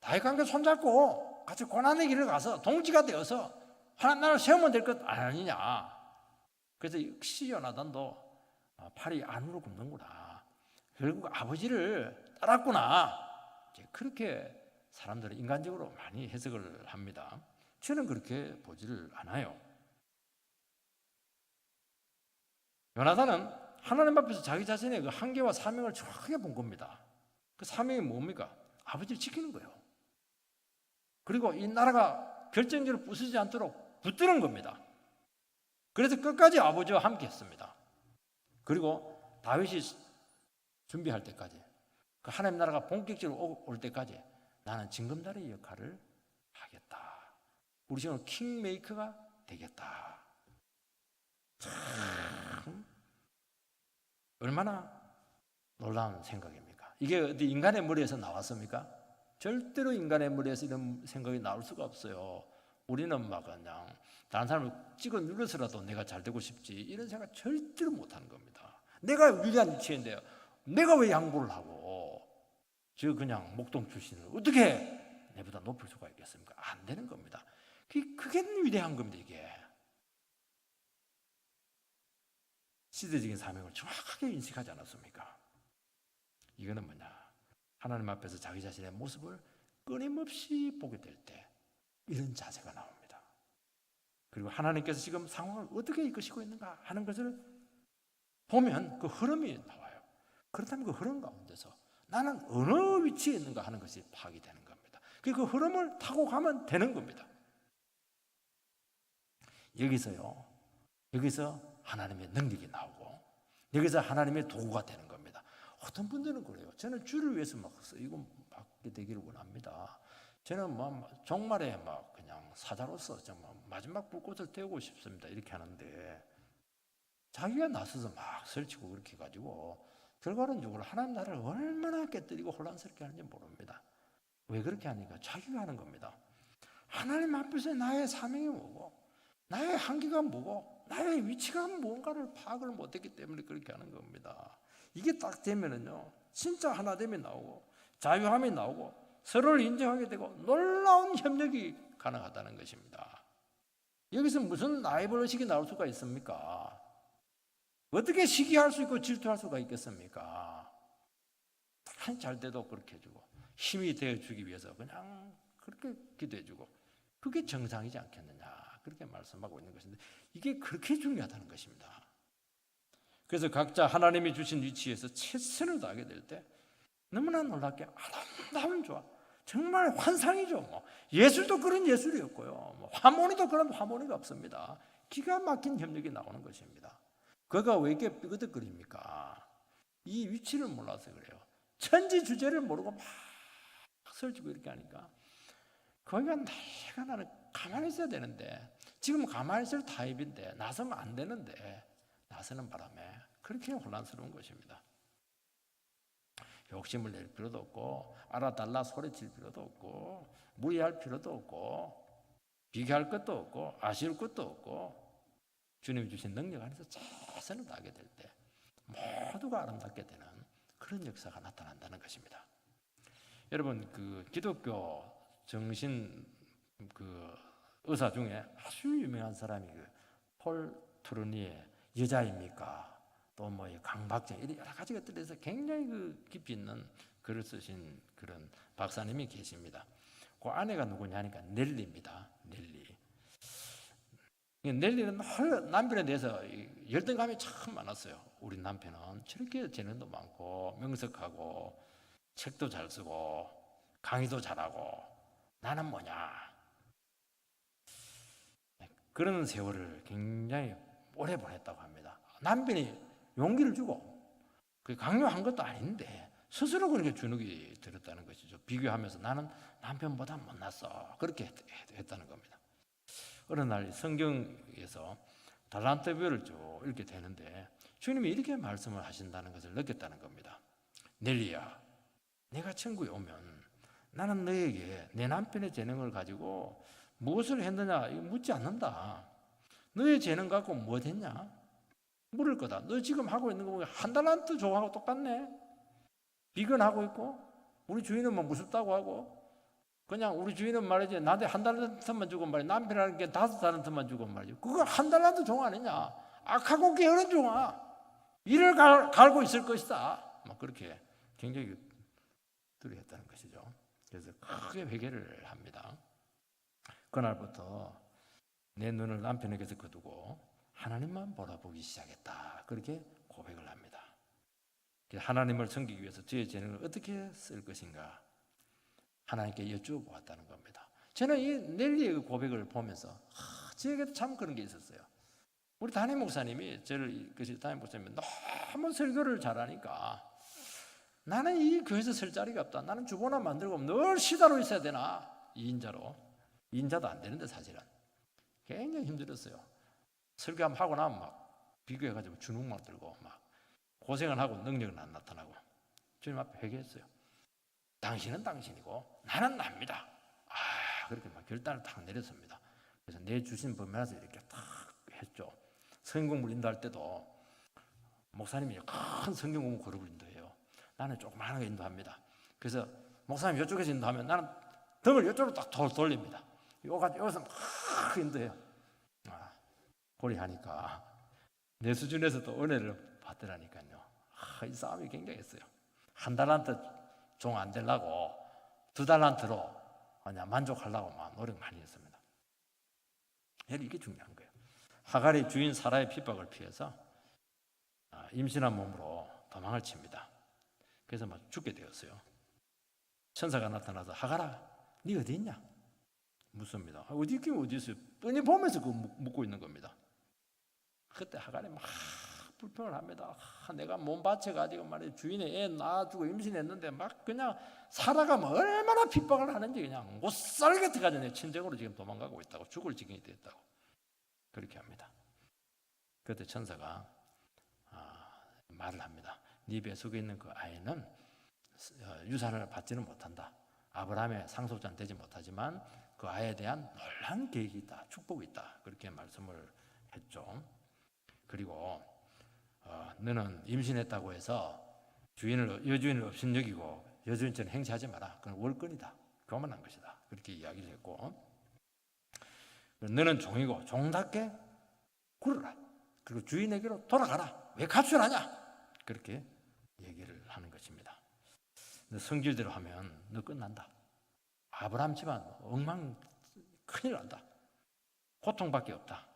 Speaker 1: 다윗과 함께 손잡고 같이 고난의 길을 가서 동지가 되어서 하나님 나라를 세우면 될 것 아니냐. 그래서 역시 요나단도 팔이 안으로 굽는구나. 결국 아버지를 따랐구나. 그렇게 사람들은 인간적으로 많이 해석을 합니다. 저는 그렇게 보지를 않아요. 요나단은 하나님 앞에서 자기 자신의 그 한계와 사명을 정확하게 본 겁니다. 그 사명이 뭡니까? 아버지를 지키는 거예요. 그리고 이 나라가 결정적으로 부서지지 않도록 붙드는 겁니다. 그래서 끝까지 아버지와 함께 했습니다. 그리고 다윗이 준비할 때까지, 그 하나님 나라가 본격적으로 올 때까지 나는 징검다리 역할을 하겠다. 우리 지금 킹메이커가 되겠다. 참 얼마나 놀라운 생각입니까? 이게 어디 인간의 머리에서 나왔습니까? 절대로 인간의 머리에서 이런 생각이 나올 수가 없어요. 우리는 막 그냥 다른 사람을 찍어 눌러서라도 내가 잘 되고 싶지, 이런 생각 절대로 못하는 겁니다. 내가 위대한 위치인데요, 내가 왜 양보를 하고 저 그냥 목동 출신을 어떻게 내보다 높일 수가 있겠습니까? 안 되는 겁니다. 그게 위대한 겁니다. 이게 시대적인 사명을 정확하게 인식하지 않았습니까? 이거는 뭐냐, 하나님 앞에서 자기 자신의 모습을 끊임없이 보게 될 때 이런 자세가 나옵니다. 그리고 하나님께서 지금 상황을 어떻게 이끄시고 있는가 하는 것을 보면 그 흐름이 나와요. 그렇다면 그 흐름 가운데서 나는 어느 위치에 있는가 하는 것이 파악이 되는 겁니다. 그 흐름을 타고 가면 되는 겁니다. 여기서 하나님의 능력이 나오고 여기서 하나님의 도구가 되는 겁니다. 어떤 분들은 그래요. 저는 주를 위해서 막 이거 받게 되기를 원합니다. 저는 정말에 막 그냥 사자로서 정말 마지막 불꽃을 태우고 싶습니다. 이렇게 하는데 자기가 나서서 막 설치고 그렇게 해가지고 결과론적으로 하나님 나라를 얼마나 깨뜨리고 혼란스럽게 하는지 모릅니다. 왜 그렇게 하니까 자기가 하는 겁니다. 하나님 앞에서 나의 사명이 뭐고 나의 한계가 뭐고 나의 위치가 뭔가를 파악을 못했기 때문에 그렇게 하는 겁니다. 이게 딱 되면은요, 진짜 하나됨이 나오고 자유함이 나오고 서로를 인정하게 되고 놀라운 협력이 가능하다는 것입니다. 여기서 무슨 라이벌 의식이 나올 수가 있습니까? 어떻게 시기할 수 있고 질투할 수가 있겠습니까? 한 잘 때도 그렇게 해주고 힘이 되어주기 위해서 그냥 그렇게 기도해주고 그게 정상이지 않겠느냐, 그렇게 말씀하고 있는 것인데 이게 그렇게 중요하다는 것입니다. 그래서 각자 하나님이 주신 위치에서 최선을 다하게 될 때 너무나 놀랍게 아름다운 조화, 정말 환상이죠. 예술도 그런 예술이었고요. 하모니도 그런 하모니가 없습니다. 기가 막힌 협력이 나오는 것입니다. 그가 왜 이렇게 삐그덕거립니까? 이 위치를 몰라서 그래요. 천지 주제를 모르고 막 설치고 이렇게 하니까 거기가 나는 가만히 있어야 되는데 지금 가만히 있을 타입인데 나서면 안 되는데 나서는 바람에 그렇게 혼란스러운 것입니다. 욕심을 낼 필요도 없고 알아달라 소리칠 필요도 없고 무리할 필요도 없고 비교할 것도 없고 아쉬울 것도 없고 주님이 주신 능력 안에서 최선을 다하게 될 때 모두가 아름답게 되는 그런 역사가 나타난다는 것입니다. 여러분 그 기독교 정신 그 의사 중에 아주 유명한 사람이 그 폴 트루니의 여자입니까? 또 뭐 강박증 이런 여러 가지 것들에서 굉장히 그 깊이 있는 글을 쓰신 그런 박사님이 계십니다. 그 아내가 누구냐 하니까 넬리입니다. 넬리는 남편에 대해서 열등감이 참 많았어요. 우리 남편은 저렇게 재능도 많고 명석하고 책도 잘 쓰고 강의도 잘하고 나는 뭐냐. 그런 세월을 굉장히 오래 보냈다고 합니다. 남편이 용기를 주고 강요한 것도 아닌데 스스로 그렇게 주눅이 들었다는 것이죠. 비교하면서 나는 남편보다 못났어. 그렇게 했다는 겁니다. 어느 날 성경에서 달란트별을 쭉 읽게 되는데 주님이 이렇게 말씀을 하신다는 것을 느꼈다는 겁니다. 넬리야, 내가 천국에 오면 나는 너에게 내 남편의 재능을 가지고 무엇을 했느냐 이거 묻지 않는다. 너의 재능 갖고 뭐 됐냐? 물을 거다. 너 지금 하고 있는 거 보면 한 달란트 조하고 똑같네. 비근하고 있고 우리 주인은 뭐 무섭다고 하고 그냥 우리 주인은 말이지 나한테 한 달란트만 주고 말이지 남편이라는 게 5달란트만 주고 말이지 그거 한 달란트 종 아니냐. 악하고 게으른 종아. 이를 갈고 있을 것이다. 막 그렇게 굉장히 두려웠다는 것이죠. 그래서 크게 회개를 합니다. 그날부터 내 눈을 남편에게서 거두고 하나님만 보라보기 시작했다. 그렇게 고백을 합니다. 하나님을 섬기기 위해서 저의 재능을 어떻게 쓸 것인가 하나님께 여쭈어보았다는 겁니다. 저는 이 넬리의 고백을 보면서 저에게도 참 그런 게 있었어요. 우리 담임 목사님이 담임 목사님이 너무 설교를 잘하니까 나는 이 교회에서 설 자리가 없다. 나는 주보나 만들고 늘 시다로 있어야 되나? 2인자도 안 되는데 사실은 굉장히 힘들었어요. 설교하면 하고 나면 막 비교해가지고 주눅만 들고 막 고생을 하고 능력은 안 나타나고 주님 앞에 회개했어요. 당신은 당신이고 나는 납니다. 그렇게 막 결단을 탁 내렸습니다. 그래서 내 주신 범위에서 이렇게 탁 했죠. 성경 공부를 인도할 때도 목사님이 큰 성경 공부 그룹을 인도해요. 나는 조그마한 거 인도합니다. 그래서 목사님 이쪽에서 인도하면 나는 등을 이쪽으로 딱 돌립니다. 여기서 막 인도해요. 고리하니까 내 수준에서도 은혜를 받더라니까요. 이 싸움이 굉장했어요. 한 달란트 종 안 되려고 2달란트로 그냥 만족하려고 막 노력 많이 했습니다. 이게 중요한 거예요. 하갈이 주인 사라의 핍박을 피해서 임신한 몸으로 도망을 칩니다. 그래서 막 죽게 되었어요. 천사가 나타나서 하갈아, 네 어디 있냐? 묻습니다. 어디 있긴 어디 있어요? 뻔히 보면서 그거 묻고 있는 겁니다. 그때 하갈이 막 불평을 합니다. 내가 몸 바쳐가지고 말이야 주인의 애 낳아주고 임신했는데 막 그냥 살아가면 얼마나 핍박을 하는지 그냥 못살게 가지고 친정으로 지금 도망가고 있다고 죽을 지경이 됐다고 그렇게 합니다. 그때 천사가 말을 합니다. 네 뱃속에 있는 그 아이는 유산을 받지는 못한다. 아브라함의 상속자는 되지 못하지만 그 아이에 대한 놀라운 계획이 있다. 축복이 있다. 그렇게 말씀을 했죠. 그리고 너는 임신했다고 해서 여주인을 업신여기고 여주인처럼 행세하지 마라. 그건 월권이다. 교만한 것이다. 그렇게 이야기를 했고 너는 종이고 종답게 굴어라. 그리고 주인에게로 돌아가라. 왜 가출하냐? 그렇게 얘기를 하는 것입니다. 너 성질대로 하면 너 끝난다. 아브라함 집안 엉망 큰일 난다. 고통밖에 없다.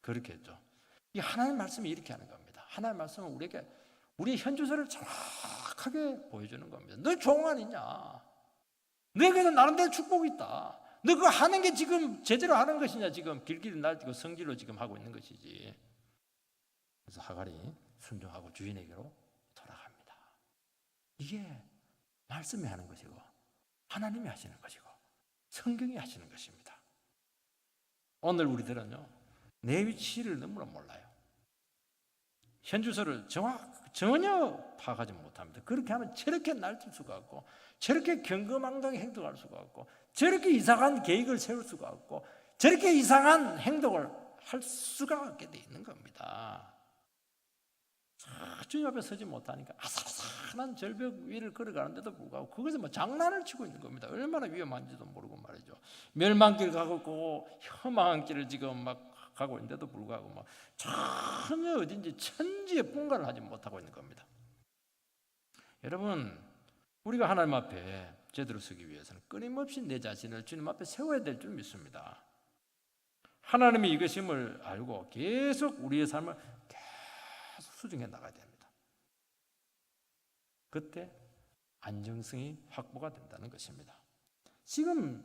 Speaker 1: 그렇게 했죠. 이 하나님의 말씀이 이렇게 하는 겁니다. 하나님의 말씀은 우리에게 우리의 현주소를 정확하게 보여주는 겁니다. 너 종 아니냐? 너에게는 나름대로 축복이 있다. 너 그거 하는 게 지금 제대로 하는 것이냐? 지금 길길이 날뛰고 성질로 지금 하고 있는 것이지. 그래서 하갈이 순종하고 주인에게로 돌아갑니다. 이게 말씀이 하는 것이고 하나님이 하시는 것이고 성경이 하시는 것입니다. 오늘 우리들은요, 내 위치를 너무나 몰라요. 현주소를 전혀 파악하지 못합니다. 그렇게 하면 저렇게 날뛸 수가 없고, 저렇게 경거망동하게 행동할 수가 없고, 저렇게 이상한 계획을 세울 수가 없고, 저렇게 이상한 행동을 할 수가 없게 돼 있는 겁니다. 주님 앞에 서지 못하니까 아슬아슬한 절벽 위를 걸어가는데도 불구하고 그것을 뭐 장난을 치고 있는 겁니다. 얼마나 위험한지도 모르고 말이죠. 멸망길 가고 있고 험한 길을 지금 막 가고 있는데도 불구하고 뭐 전혀 어딘지 천지에 분간을 하지 못하고 있는 겁니다. 여러분, 우리가 하나님 앞에 제대로 서기 위해서는 끊임없이 내 자신을 주님 앞에 세워야 될 줄 믿습니다. 하나님이 이것임을 알고 계속 우리의 삶을 계속 수정해 나가야 됩니다. 그때 안정성이 확보가 된다는 것입니다. 지금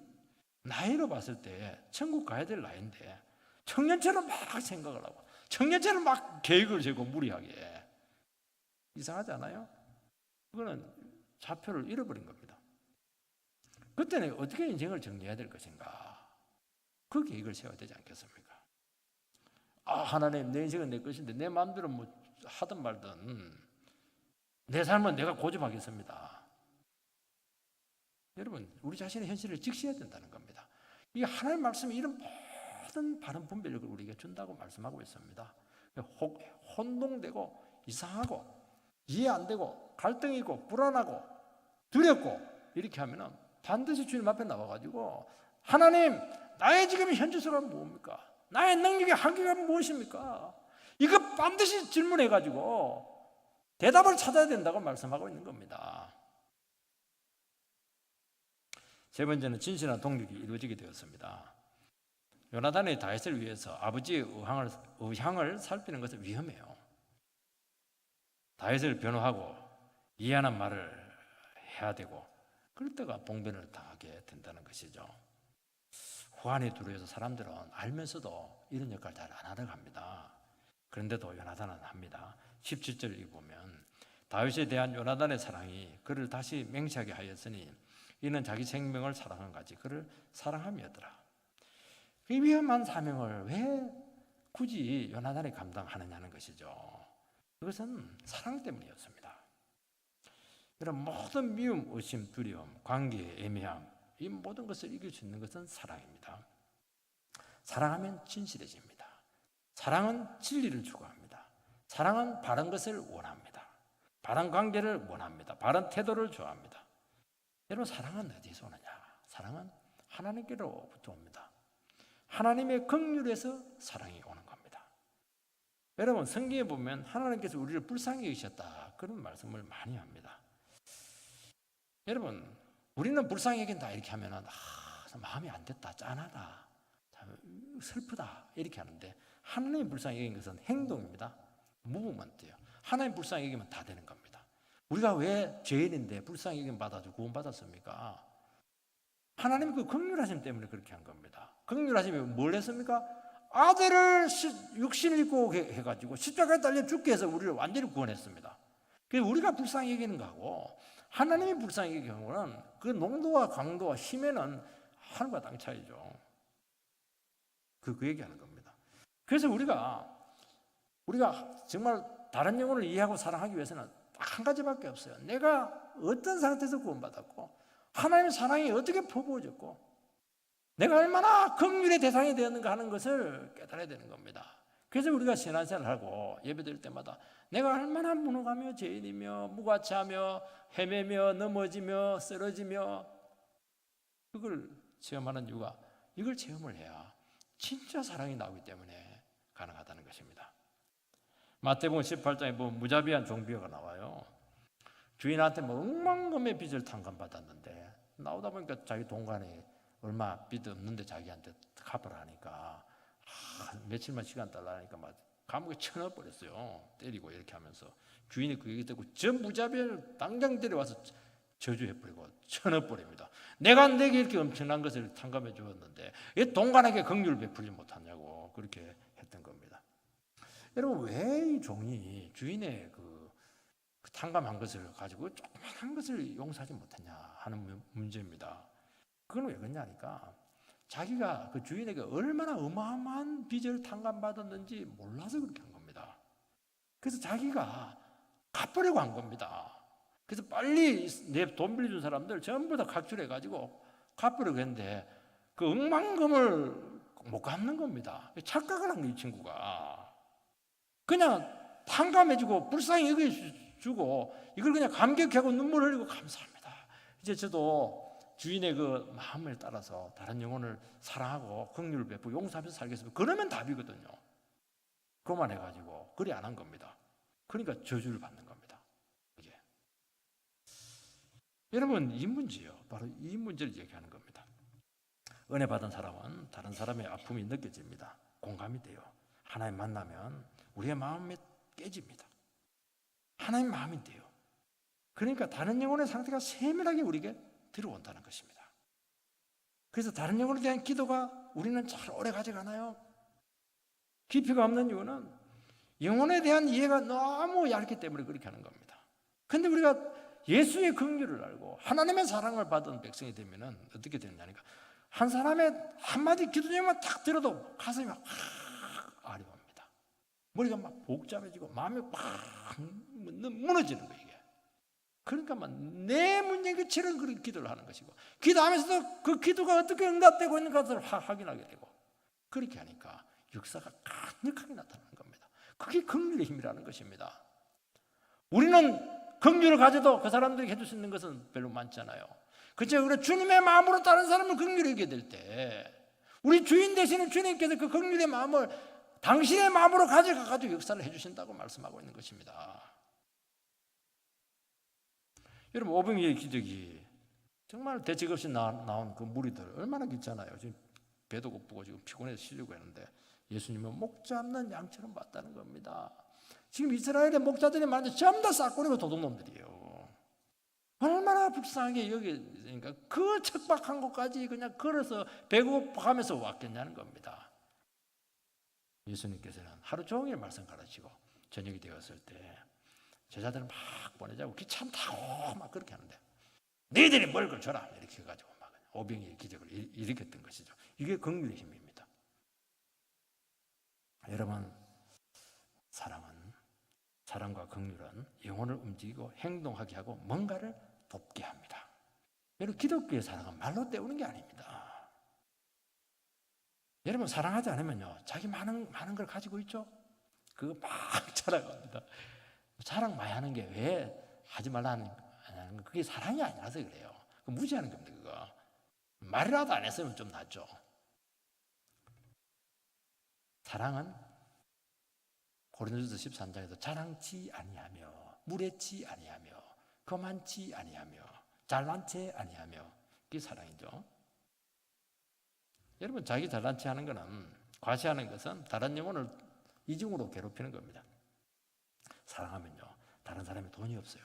Speaker 1: 나이로 봤을 때 천국 가야 될 나이인데 청년처럼 막 생각을 하고 청년처럼 막 계획을 세고 무리하게, 이상하지 않아요? 그거는 좌표를 잃어버린 겁니다. 그때는 어떻게 인생을 정리해야 될 것인가, 그 계획을 세워야 되지 않겠습니까? 하나님, 내 인생은 내 것인데 내 마음대로 뭐 하든 말든 내 삶은 내가 고집하겠습니다. 여러분, 우리 자신의 현실을 직시해야 된다는 겁니다. 이 하나님 말씀이 이런 모든 바른 분별력을 우리에게 준다고 말씀하고 있습니다. 혼동되고 이상하고 이해 안 되고 갈등이고 불안하고 두렵고 이렇게 하면은 반드시 주님 앞에 나와가지고, 하나님, 나의 지금 현주소가 뭡니까? 나의 능력의 한계가 무엇입니까? 이거 반드시 질문해가지고 대답을 찾아야 된다고 말씀하고 있는 겁니다. 세 번째는 진실한 동력이 이루어지게 되었습니다. 요나단이 다윗을 위해서 아버지의 의향을 살피는 것은 위험해요. 다윗을 변호하고 이해하는 말을 해야 되고, 그럴 때가 봉변을 당하게 된다는 것이죠. 후한이 두려워서 사람들은 알면서도 이런 역할을 잘 안 하려고 합니다. 그런데도 요나단은 합니다. 17절을 보면 다윗에 대한 요나단의 사랑이 그를 다시 맹세하게 하였으니 이는 자기 생명을 사랑한 같이 그를 사랑함이었더라. 이 위험한 사명을 왜 굳이 요나단이 감당하느냐는 것이죠. 그것은 사랑 때문이었습니다. 이런 모든 미움, 의심, 두려움, 관계의 애매함, 이 모든 것을 이길 수 있는 것은 사랑입니다. 사랑하면 진실해집니다. 사랑은 진리를 추구합니다. 사랑은 바른 것을 원합니다. 바른 관계를 원합니다. 바른 태도를 좋아합니다. 여러분, 사랑은 어디서 오느냐? 사랑은 하나님께로부터 옵니다. 하나님의 긍휼에서 사랑이 오는 겁니다. 여러분, 성경에 보면 하나님께서 우리를 불쌍히 여기셨다, 그런 말씀을 많이 합니다. 여러분, 우리는 불쌍히 여긴다 이렇게 하면은 마음이 안 됐다, 짠하다, 슬프다 이렇게 하는데, 하나님 불쌍히 여긴 것은 행동입니다. 무브먼트예요. 하나님 불쌍히 여기면 다 되는 겁니다. 우리가 왜 죄인인데 불쌍히 여김 받아서 구원받았습니까? 하나님 그 긍휼하심 때문에 그렇게 한 겁니다. 긍휼하심이 뭘 했습니까? 아들을 육신을 입고 해가지고 십자가에 달려 죽게 해서 우리를 완전히 구원했습니다. 그래서 우리가 불쌍히 여기는 거하고 하나님이 불쌍히 여기는 경우는 그 농도와 강도와 힘에는 하늘과 땅 차이죠. 그 얘기하는 겁니다. 그래서 우리가 정말 다른 영혼을 이해하고 사랑하기 위해서는 딱 한 가지밖에 없어요. 내가 어떤 상태에서 구원받았고 하나님의 사랑이 어떻게 퍼부어졌고 내가 얼마나 긍휼의 대상이 되었는가 하는 것을 깨달아야 되는 겁니다. 그래서 우리가 신앙생활을 하고 예배드릴 때마다 내가 얼마나 무능하며 죄인이며 무가치하며 헤매며 넘어지며 쓰러지며, 그걸 체험하는 이유가 이걸 체험을 해야 진짜 사랑이 나오기 때문에 가능하다는 것입니다. 마태복음 18장에 보면 무자비한 종비어가 나와요. 주인한테 뭐 억만금의 빚을 탕감받았는데 나오다 보니까 자기 동간에 얼마 빚 없는데 자기한테 갚으라 하니까 며칠만 시간 달라니까 막 감옥에 쳐넣어버렸어요. 때리고 이렇게 하면서 주인이 그 얘기 듣고 전 무자비를 당장 데려와서 저주해버리고 쳐넣어버립니다. 내가 내게 이렇게 엄청난 것을 탕감해 주었는데 왜 동간에게 긍휼을 베풀지 못하냐고 그렇게 했던 겁니다. 여러분 왜 이 종이 주인의 그 탕감한 것을 가지고 조그만한 것을 용서하지 못했냐 하는 문제입니다. 그건 왜 그러냐니까 자기가 그 주인에게 얼마나 어마어마한 빚을 탕감받았는지 몰라서 그렇게 한 겁니다. 그래서 자기가 갚으려고 한 겁니다. 그래서 빨리 내 돈 빌려준 사람들 전부 다 각출해가지고 갚으려고 했는데 그 억만금을 못 갚는 겁니다. 착각을 한 거예요, 이 친구가. 그냥 탕감해주고 불쌍히 여겨주고 이걸 그냥 감격하고 눈물 흘리고 감사합니다. 이제 저도 주인의 그 마음을 따라서 다른 영혼을 사랑하고 긍휼을 베푸고 용서하면서 살겠습니다. 그러면 답이거든요. 그만 해가지고 그리 안 한 겁니다. 그러니까 저주를 받는 겁니다. 이게 여러분 이 문제요. 바로 이 문제를 얘기하는 겁니다. 은혜 받은 사람은 다른 사람의 아픔이 느껴집니다. 공감이 돼요. 하나님 만나면 우리의 마음이 깨집니다. 하나님 마음인데요. 그러니까 다른 영혼의 상태가 세밀하게 우리에게 들어온다는 것입니다. 그래서 다른 영혼에 대한 기도가 우리는 잘 오래 가져가나요? 깊이가 없는 이유는 영혼에 대한 이해가 너무 얇기 때문에 그렇게 하는 겁니다. 그런데 우리가 예수의 긍휼을 알고 하나님의 사랑을 받은 백성이 되면 어떻게 되느냐니까 한 사람의 한마디 기도 제목만 딱 들어도 가슴이 막 아려옵니다. 머리가 막 복잡해지고 마음이 막 무너지는 거예요. 이게. 그러니까 막 내 문제처럼 그렇게 기도를 하는 것이고 기도하면서도 그 기도가 어떻게 응답되고 있는 것을 확인하게 되고 그렇게 하니까 역사가 강력하게 나타나는 겁니다. 그게 긍휼의 힘이라는 것입니다. 우리는 긍휼을 가져도 그 사람들이 해줄 수 있는 것은 별로 많지 않아요. 그렇죠? 우리 주님의 마음으로 다른 사람을 긍휼히 여기게 될 때 우리 주인 되시는 주님께서 그 긍휼의 마음을 당신의 마음으로 가져가가지고 역사를 해주신다고 말씀하고 있는 것입니다. 여러분 오병이의 기적이 정말 대책 없이 나온 그 무리들 얼마나 길잖아요. 지금 배도 고프고 지금 피곤해서 쉬려고 했는데 예수님은 목 잡는 양처럼 봤다는 겁니다. 지금 이스라엘의 목자들이 많은데 전부 다 싹거리고 도둑놈들이에요. 얼마나 불쌍하게 여기니까 그 척박한 곳까지 그냥 걸어서 배고파하면서 왔겠냐는 겁니다. 예수님께서는 하루 종일 말씀 가르치고 저녁이 되었을 때 제자들을 막 보내자고 귀찮다고 막 그렇게 하는데 너희들이 먹을 걸 줘라 이렇게 해가지고 막 오병이의 기적을 일으켰던 것이죠. 이게 긍휼의 힘입니다. 여러분 사랑과 긍휼은 영혼을 움직이고 행동하게 하고 뭔가를 돕게 합니다. 여러분 기독교의 사랑은 말로 때우는 게 아닙니다. 여러분 사랑하지 않으면요 자기 많은 걸 가지고 있죠. 그거 막 자랑합니다. 자랑 많이 하는 게 왜 하지 말라는 거 그게 사랑이 아니라서 그래요. 무시하는 겁니다. 그거 말이라도 안 했으면 좀 낫죠. 사랑은 고린도전서 13장에서 자랑치 아니하며 무례치 아니하며 거만치 아니하며 잘난 체 아니하며 그게 사랑이죠. 여러분 자기 잘난 체 하는 거는 과시하는 것은 다른 영혼을 이중으로 괴롭히는 겁니다. 사랑하면요 다른 사람이 돈이 없어요.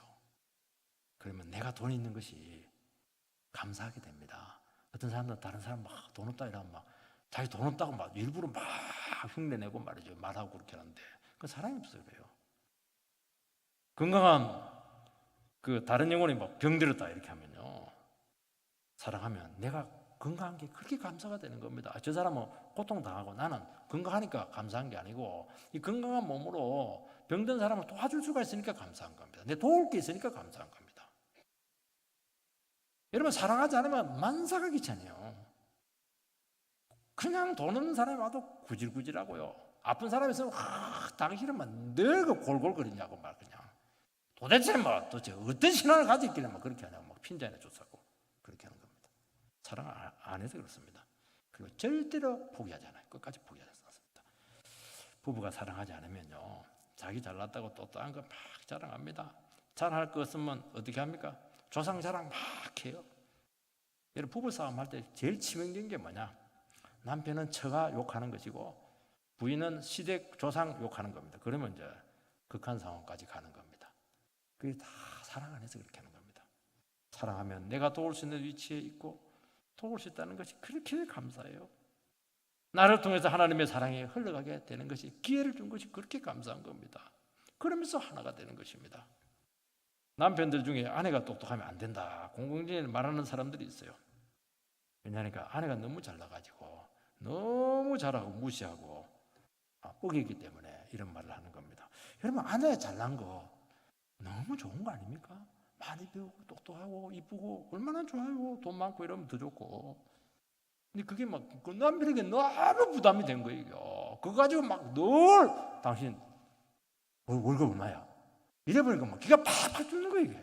Speaker 1: 그러면 내가 돈이 있는 것이 감사하게 됩니다. 어떤 사람들은 다른 사람 막 돈 없다 이러면 막 자기 돈 없다고 막 일부러 막 흉내내고 말이죠. 말하고 그렇게 하는데 그 사랑이 없어요. 그래요. 건강한 그 다른 영혼이 막 병들었다 이렇게 하면요 사랑하면 내가 건강한 게 그렇게 감사가 되는 겁니다. 저 사람은 고통당하고 나는 건강하니까 감사한 게 아니고 이 건강한 몸으로 병든 사람을 도와줄 수가 있으니까 감사한 겁니다. 내 도울 게 있으니까 감사한 겁니다. 여러분 사랑하지 않으면 만사가 귀찮아요. 그냥 돈 없는 사람이 와도 구질구질하고요. 아픈 사람이 있으면 당신은 막 늘 그 골골거리냐고 말 그냥 도대체 뭐 도대체 어떤 신앙을 가지고 있길래 막 그렇게 하냐고 막 핀잔에 쫓아고 그렇게 하는 겁니다. 사랑 안 해서 그렇습니다. 그리고 절대로 포기하지 않아요. 끝까지 포기하지 않습니다. 부부가 사랑하지 않으면요 자기 잘났다고 또 다른 거 막 자랑합니다. 자랑할 거 없으면 어떻게 합니까? 조상 자랑 막 해요. 여러분 부부싸움 할 때 제일 치명적인 게 뭐냐? 남편은 처가 욕하는 것이고 부인은 시댁 조상 욕하는 겁니다. 그러면 이제 극한 상황까지 가는 겁니다. 그게 다 사랑 안에서 그렇게 하는 겁니다. 사랑하면 내가 도울 수 있는 위치에 있고 도울 수 있다는 것이 그렇게 감사해요. 나를 통해서 하나님의 사랑이 흘러가게 되는 것이, 기회를 준 것이 그렇게 감사한 겁니다. 그러면서 하나가 되는 것입니다. 남편들 중에 아내가 똑똑하면 안 된다, 공공연히 말하는 사람들이 있어요. 왜냐하니까 아내가 너무 잘나가지고 너무 잘하고 무시하고 뽀개기 때문에 이런 말을 하는 겁니다. 여러분, 아내 잘난 거 너무 좋은 거 아닙니까? 많이 배우고 똑똑하고 이쁘고 얼마나 좋아요. 돈 많고 이러면 더 좋고. 근데 그게 막 그 남편에게 너무 부담이 된 거예요. 그거 가지고 막 늘 당신 월급 얼마야? 이래버리니까 막 기가 팍팍 뚫는 거예요. 이게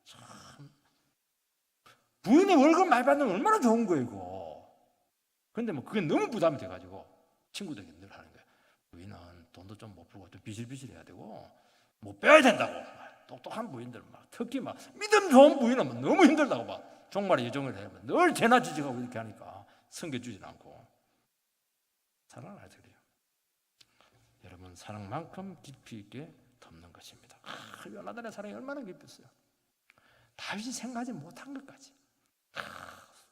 Speaker 1: 참, 부인이 월급 많이 받는 건 얼마나 좋은 거예요 이거. 근데 뭐 그게 너무 부담이 돼가지고 친구들에게 늘 하는 거예요. 부인은 돈도 좀 못 벌고 좀 비실비실해야 되고 못 빼야 된다고. 똑똑한 부인들 막, 특히 막 믿음 좋은 부인은 막 너무 힘들다고 막 종말에 예정을 해요. 늘 재나 지적하고 이렇게 하니까 섬겨주진 않고. 사랑을 하죠. 그래요. 여러분, 사랑만큼 깊이 있게 덮는 것입니다. 요나단의 사랑이 얼마나 깊었어요. 다윗이 생각하지 못한 것까지.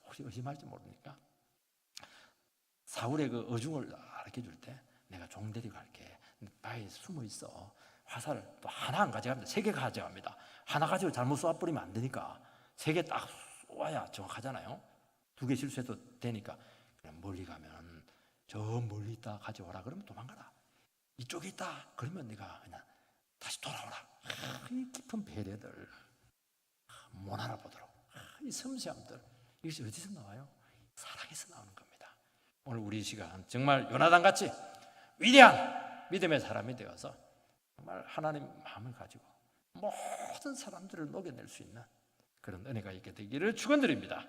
Speaker 1: 혹시 의심할지 모르니까 사울의 그 어중을 가르쳐줄 때, 내가 종 데리고 갈게, 바위에 숨어 있어. 화살을 또 하나 안 가져갑니다. 3개 가져갑니다. 하나 가지고 잘못 쏘아버리면 안 되니까 3개 딱 쏘아야 정확하잖아요. 2개 실수해도 되니까 그냥 멀리 가면 저 멀리 있다 가져오라 그러면 도망가라. 이쪽에 있다 그러면 네가 그냥 다시 돌아오라. 이 깊은 배려들 못 알아보도록, 이 섬세함들, 이것이 어디서 나와요? 사랑에서 나오는 겁니다. 오늘 우리 시간 정말 요나단같이 위대한 믿음의 사람이 되어서 정말 하나님 마음을 가지고 모든 사람들을 녹여낼 수 있는 그런 은혜가 있게 되기를 축원드립니다.